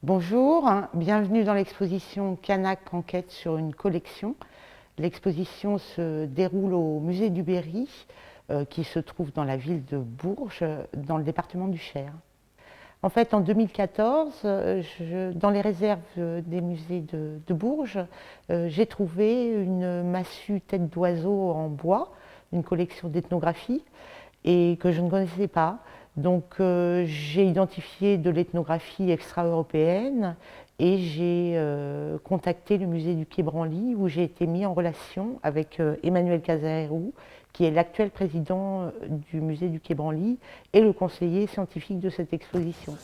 Bonjour, bienvenue dans l'exposition Canac Enquête sur une collection. L'exposition se déroule au musée du Berry, qui se trouve dans la ville de Bourges, dans le département du Cher. En fait, en 2014, dans les réserves des musées de Bourges, j'ai trouvé une massue tête d'oiseau en bois, une collection d'ethnographie, et que je ne connaissais pas. Donc j'ai identifié de l'ethnographie extra-européenne et j'ai contacté le musée du Quai Branly où j'ai été mis en relation avec Emmanuel Casarero, qui est l'actuel président du musée du Quai Branly et le conseiller scientifique de cette exposition.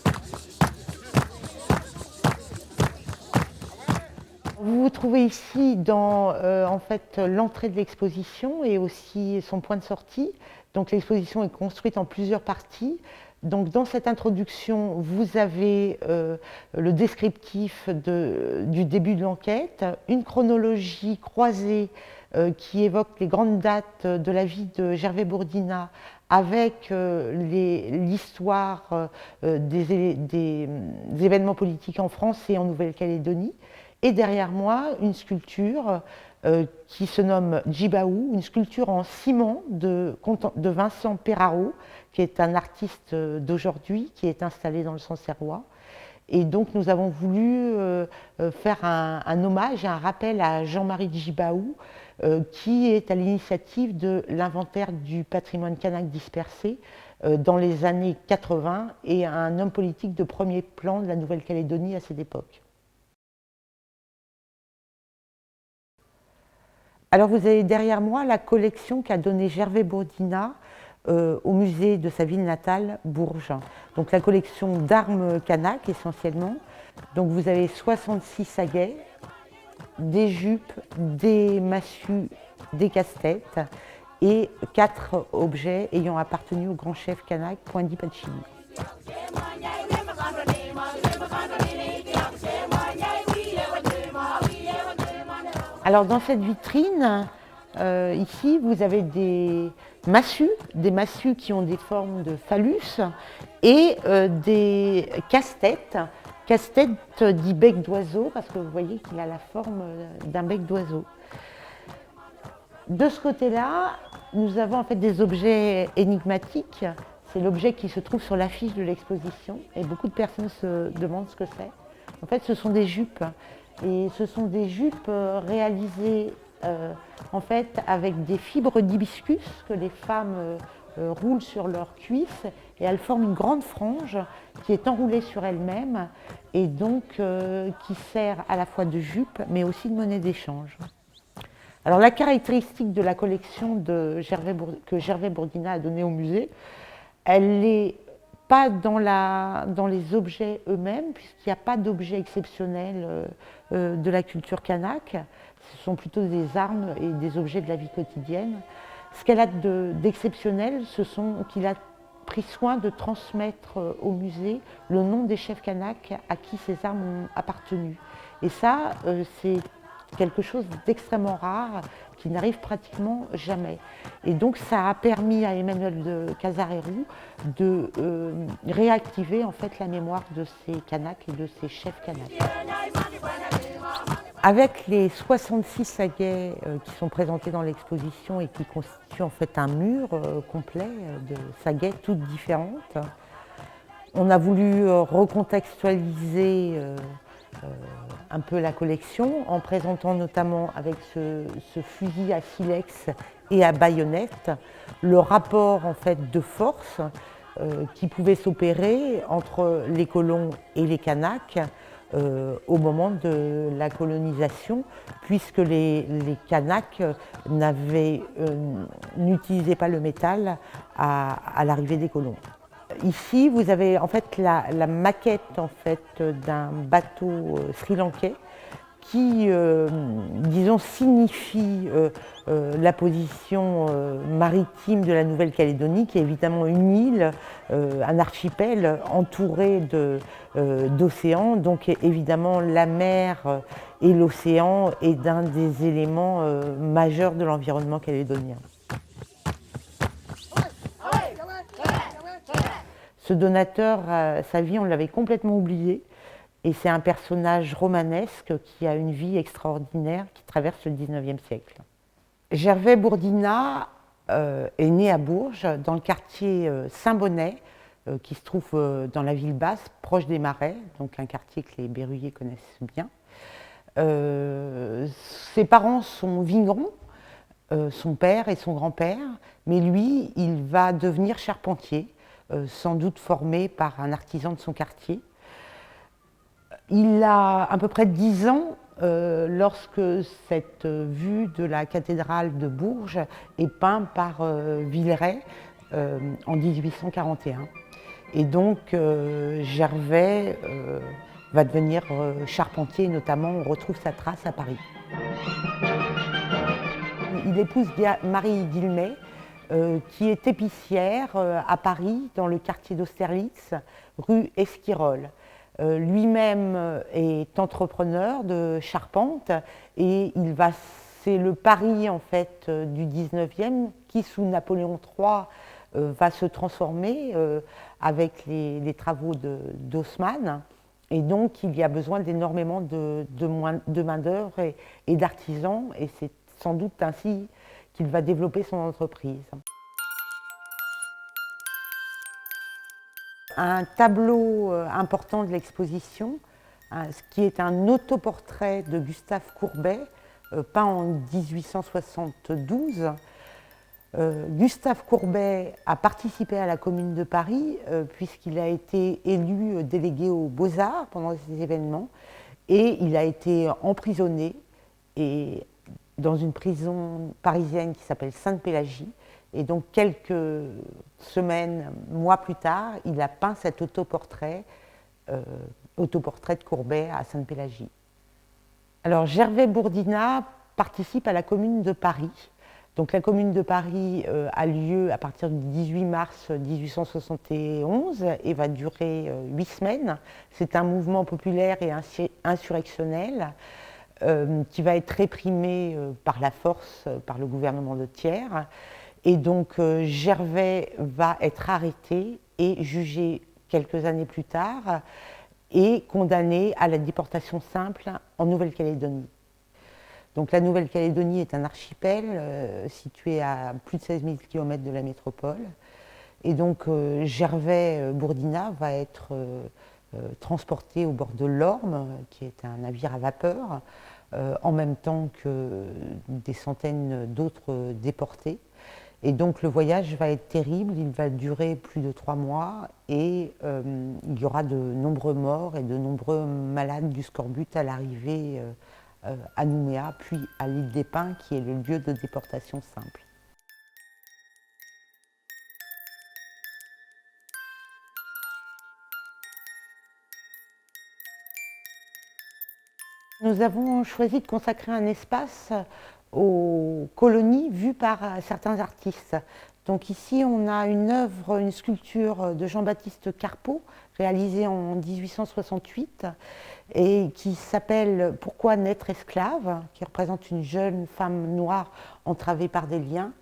Vous vous trouvez ici dans en fait, l'entrée de l'exposition et aussi son point de sortie. Donc l'exposition est construite en plusieurs parties. Donc dans cette introduction, vous avez le descriptif du début de l'enquête, une chronologie croisée qui évoque les grandes dates de la vie de Gervais Bourdina avec l'histoire des événements politiques en France et en Nouvelle-Calédonie. Et derrière moi, une sculpture qui se nomme Djibaou, une sculpture en ciment de Vincent Perraro, qui est un artiste d'aujourd'hui, qui est installé dans le Sancerrois. Et donc nous avons voulu faire un hommage et un rappel à Jean-Marie Djibaou, qui est à l'initiative de l'inventaire du patrimoine kanak dispersé dans les années 80 et un homme politique de premier plan de la Nouvelle-Calédonie à cette époque. Alors vous avez derrière moi la collection qu'a donnée Gervais Bourdina au musée de sa ville natale, Bourges. Donc la collection d'armes kanak essentiellement. Donc vous avez 66 saguets, des jupes, des massues, des casse-têtes et 4 objets ayant appartenu au grand chef kanak Poindi Pachini. Alors dans cette vitrine, ici vous avez des massues qui ont des formes de phallus et des casse-têtes dit bec d'oiseau parce que vous voyez qu'il a la forme d'un bec d'oiseau. De ce côté-là, nous avons en fait des objets énigmatiques. C'est l'objet qui se trouve sur l'affiche de l'exposition et beaucoup de personnes se demandent ce que c'est. En fait, ce sont des jupes. Et ce sont des jupes réalisées en fait avec des fibres d'hibiscus que les femmes roulent sur leurs cuisses et elles forment une grande frange qui est enroulée sur elle-même et donc qui sert à la fois de jupe mais aussi de monnaie d'échange. Alors la caractéristique de la collection que Gervais Bourdina a donnée au musée, elle n'est pas dans les objets eux-mêmes, puisqu'il n'y a pas d'objets exceptionnels de la culture kanak. Ce sont plutôt des armes et des objets de la vie quotidienne. Ce qu'elle a d'exceptionnel, qu'il a pris soin de transmettre au musée le nom des chefs kanaks à qui ces armes ont appartenu. Et ça, c'est quelque chose d'extrêmement rare qui n'arrive pratiquement jamais. Et donc ça a permis à Emmanuel Casarero de réactiver en fait la mémoire de ces kanaks et de ces chefs kanaks. Avec les 66 saguets qui sont présentés dans l'exposition et qui constituent en fait un mur complet de saguets toutes différentes, on a voulu recontextualiser un peu la collection en présentant notamment avec ce fusil à silex et à baïonnette le rapport en fait de force qui pouvait s'opérer entre les colons et les kanaks au moment de la colonisation, puisque les kanaks n'utilisaient pas le métal à l'arrivée des colons. Ici, vous avez en fait la maquette en fait, d'un bateau sri-lankais qui, disons, signifie la position maritime de la Nouvelle-Calédonie, qui est évidemment une île, un archipel entouré d'océans. Donc évidemment, la mer et l'océan est un des éléments majeurs de l'environnement calédonien. Ce donateur, sa vie, on l'avait complètement oublié. Et c'est un personnage romanesque qui a une vie extraordinaire qui traverse le XIXe siècle. Gervais Bourdinat est né à Bourges, dans le quartier Saint-Bonnet, qui se trouve dans la ville basse, proche des Marais, donc un quartier que les Berruyers connaissent bien. Ses parents sont vignerons, son père et son grand-père, mais lui, il va devenir charpentier, sans doute formé par un artisan de son quartier. Il a à peu près 10 ans lorsque cette vue de la cathédrale de Bourges est peinte par Villeray en 1841. Et donc Gervais va devenir charpentier, notamment on retrouve sa trace à Paris. Il épouse Marie Guillemey, qui est épicière à Paris, dans le quartier d'Austerlitz, rue Esquirol. Lui-même est entrepreneur de charpente et c'est le Paris en fait du 19e qui, sous Napoléon III, va se transformer avec les travaux d'Haussmann. Et donc, il y a besoin d'énormément de main-d'œuvre et d'artisans, et c'est sans doute ainsi qu'il va développer son entreprise. Un tableau important de l'exposition, qui est un autoportrait de Gustave Courbet, peint en 1872. Gustave Courbet a participé à la Commune de Paris puisqu'il a été élu délégué aux Beaux-Arts pendant ces événements et il a été emprisonné dans une prison parisienne qui s'appelle Sainte-Pélagie. Et donc quelques semaines, mois plus tard, il a peint cet autoportrait de Courbet à Sainte-Pélagie. Alors Gervais Bourdinat participe à la Commune de Paris. Donc la Commune de Paris a lieu à partir du 18 mars 1871 et va durer 8 semaines. C'est un mouvement populaire et insurrectionnel qui va être réprimé par la force, par le gouvernement de Thiers. Et donc Gervais va être arrêté et jugé quelques années plus tard et condamné à la déportation simple en Nouvelle-Calédonie. Donc la Nouvelle-Calédonie est un archipel situé à plus de 16 000 km de la métropole. Et donc Gervais Bourdinat va être transporté au bord de l'Orme, qui est un navire à vapeur, en même temps que des centaines d'autres déportés. Et donc le voyage va être terrible, il va durer plus de 3 mois et il y aura de nombreux morts et de nombreux malades du scorbut à l'arrivée à Nouméa, puis à l'île des Pins, qui est le lieu de déportation simple. Nous avons choisi de consacrer un espace aux colonies vues par certains artistes. Donc ici, on a une sculpture de Jean-Baptiste Carpeaux, réalisée en 1868, et qui s'appelle « Pourquoi naître esclave ?», qui représente une jeune femme noire entravée par des liens.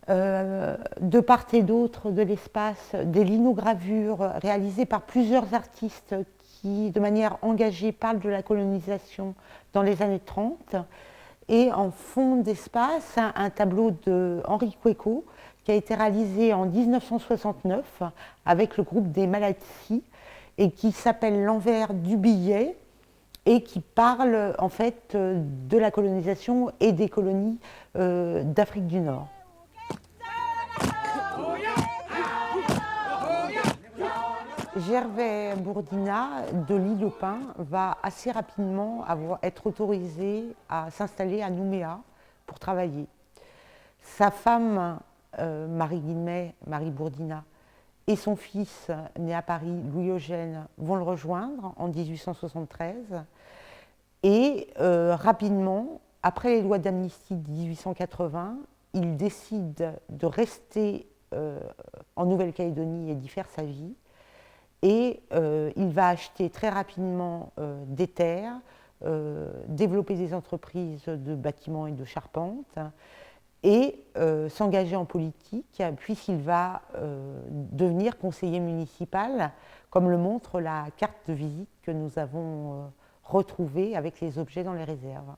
De part et d'autre de l'espace, des linogravures réalisées par plusieurs artistes qui, de manière engagée, parlent de la colonisation dans les années 30. Et en fond d'espace, un tableau de Henri Quéco qui a été réalisé en 1969 avec le groupe des Malatsi et qui s'appelle L'envers du billet et qui parle en fait de la colonisation et des colonies d'Afrique du Nord. Gervais Bourdinat de l'île aux Pins va assez rapidement être autorisé à s'installer à Nouméa pour travailler. Sa femme, Marie Guillemey, Marie Bourdinat, et son fils, né à Paris, Louis-Eugène, vont le rejoindre en 1873. Et rapidement, après les lois d'amnistie de 1880, il décide de rester en Nouvelle-Calédonie et d'y faire sa vie. Et il va acheter très rapidement des terres, développer des entreprises de bâtiments et de charpente. et s'engager en politique puisqu'il va devenir conseiller municipal, comme le montre la carte de visite que nous avons retrouvée avec les objets dans les réserves.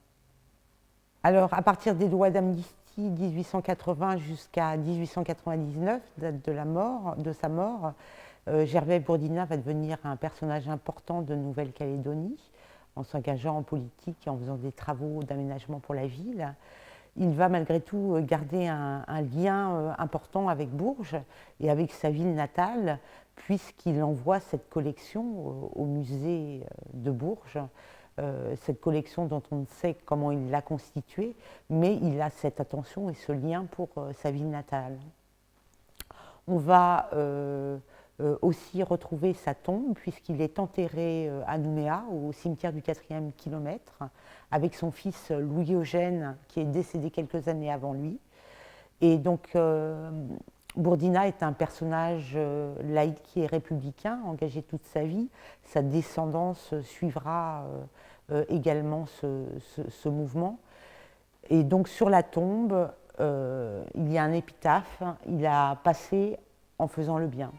Alors, à partir des lois d'amnistie 1880 jusqu'à 1899, date de sa mort, Gervais Bourdina va devenir un personnage important de Nouvelle-Calédonie en s'engageant en politique et en faisant des travaux d'aménagement pour la ville. Il va malgré tout garder un lien important avec Bourges et avec sa ville natale, puisqu'il envoie cette collection au musée de Bourges, cette collection dont on ne sait comment il l'a constituée, mais il a cette attention et ce lien pour sa ville natale. On va aussi retrouver sa tombe, puisqu'il est enterré à Nouméa, au cimetière du 4e kilomètre, avec son fils Louis-Eugène, qui est décédé quelques années avant lui. Et donc, Bourdina est un personnage laïque et républicain, engagé toute sa vie. Sa descendance suivra également ce mouvement. Et donc, sur la tombe, il y a un épitaphe, il a passé en faisant le bien.